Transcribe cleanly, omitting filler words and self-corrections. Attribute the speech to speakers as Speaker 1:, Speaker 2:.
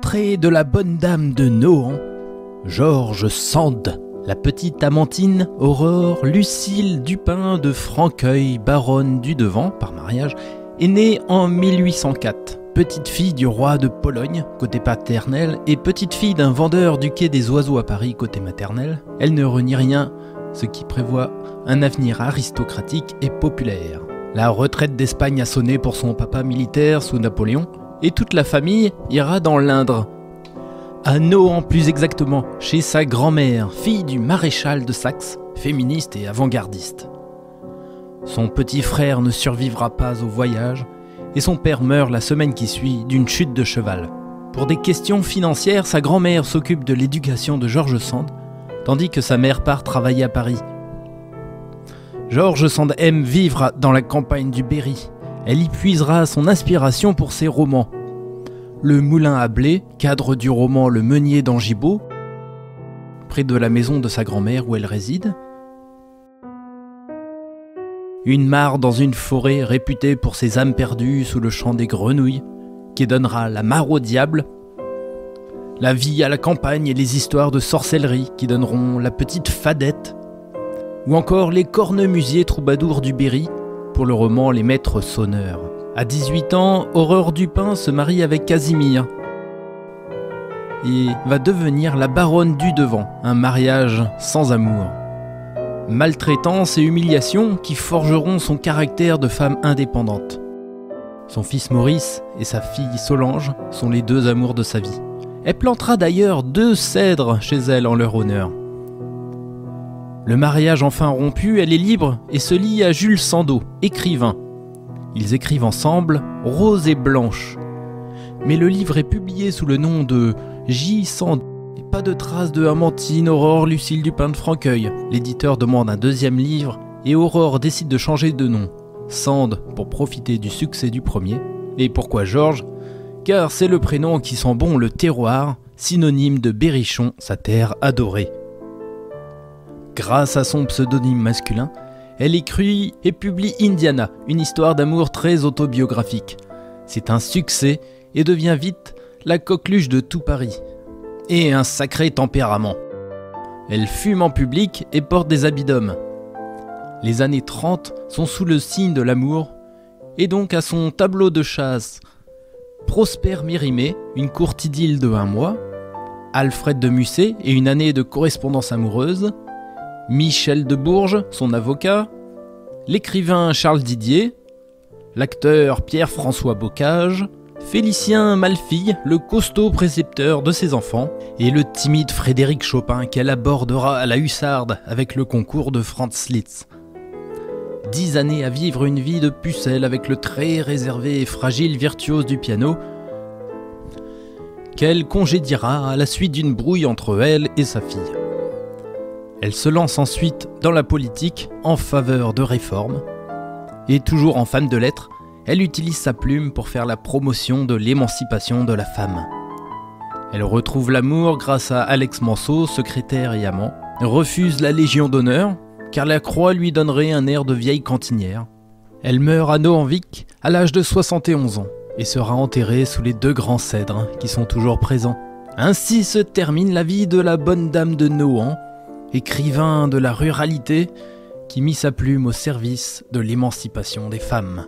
Speaker 1: Portrait de la bonne dame de Nohant, George Sand. La petite Amantine Aurore Lucille Dupin de Franqueuil, baronne du Devant, par mariage, est née en 1804. Petite fille du roi de Pologne, côté paternel, et petite fille d'un vendeur du quai des Oiseaux à Paris, côté maternel, elle ne renie rien, ce qui prévoit un avenir aristocratique et populaire. La retraite d'Espagne a sonné pour son papa militaire sous Napoléon, et toute la famille ira dans l'Indre. À Nohant plus exactement, chez sa grand-mère, fille du maréchal de Saxe, féministe et avant-gardiste. Son petit frère ne survivra pas au voyage, et son père meurt la semaine qui suit d'une chute de cheval. Pour des questions financières, sa grand-mère s'occupe de l'éducation de George Sand, tandis que sa mère part travailler à Paris. George Sand aime vivre dans la campagne du Berry. Elle y puisera son inspiration pour ses romans. Le moulin à blé, cadre du roman Le Meunier d'Angibault, près de la maison de sa grand-mère où elle réside. Une mare dans une forêt réputée pour ses âmes perdues sous le chant des grenouilles, qui donnera la mare au diable. La vie à la campagne et les histoires de sorcellerie qui donneront la petite Fadette. Ou encore les cornemusiers troubadours du Berry pour le roman Les Maîtres Sonneurs. À 18 ans, Aurore Dupin se marie avec Casimir et va devenir la baronne du Devant, un mariage sans amour. Maltraitance et humiliation qui forgeront son caractère de femme indépendante. Son fils Maurice et sa fille Solange sont les deux amours de sa vie. Elle plantera d'ailleurs 2 cèdres chez elle en leur honneur. Le mariage enfin rompu, elle est libre et se lie à Jules Sandeau, écrivain. Ils écrivent ensemble Rose et Blanche. Mais le livre est publié sous le nom de J. Sand. Et pas de traces de Amantine Aurore Lucille Dupin de Franqueuil. L'éditeur demande un 2e livre et Aurore décide de changer de nom. Sand pour profiter du succès du premier. Et pourquoi Georges ? Car c'est le prénom qui sent bon le terroir, synonyme de Berrichon, sa terre adorée. Grâce à son pseudonyme masculin, elle écrit et publie Indiana, une histoire d'amour très autobiographique. C'est un succès et devient vite la coqueluche de tout Paris. Et un sacré tempérament. Elle fume en public et porte des habits d'homme. Les années 30 sont sous le signe de l'amour, et donc à son tableau de chasse, Prosper Mérimée, une courte idylle de 1 mois, Alfred de Musset et une année de correspondance amoureuse, Michel de Bourges, son avocat, l'écrivain Charles Didier, l'acteur Pierre-François Bocage, Félicien Malfille, le costaud précepteur de ses enfants, et le timide Frédéric Chopin qu'elle abordera à la hussarde avec le concours de Franz Liszt. 10 années à vivre une vie de pucelle avec le très réservé et fragile virtuose du piano, qu'elle congédiera à la suite d'une brouille entre elle et sa fille. Elle se lance ensuite dans la politique en faveur de réformes. Et toujours en femme de lettres, elle utilise sa plume pour faire la promotion de l'émancipation de la femme. Elle retrouve l'amour grâce à Alex Manceau, secrétaire et amant, refuse la Légion d'honneur, car la croix lui donnerait un air de vieille cantinière. Elle meurt à Nohant-Vic à l'âge de 71 ans et sera enterrée sous les 2 grands cèdres qui sont toujours présents. Ainsi se termine la vie de la bonne dame de Nohant, écrivain de la ruralité qui mit sa plume au service de l'émancipation des femmes.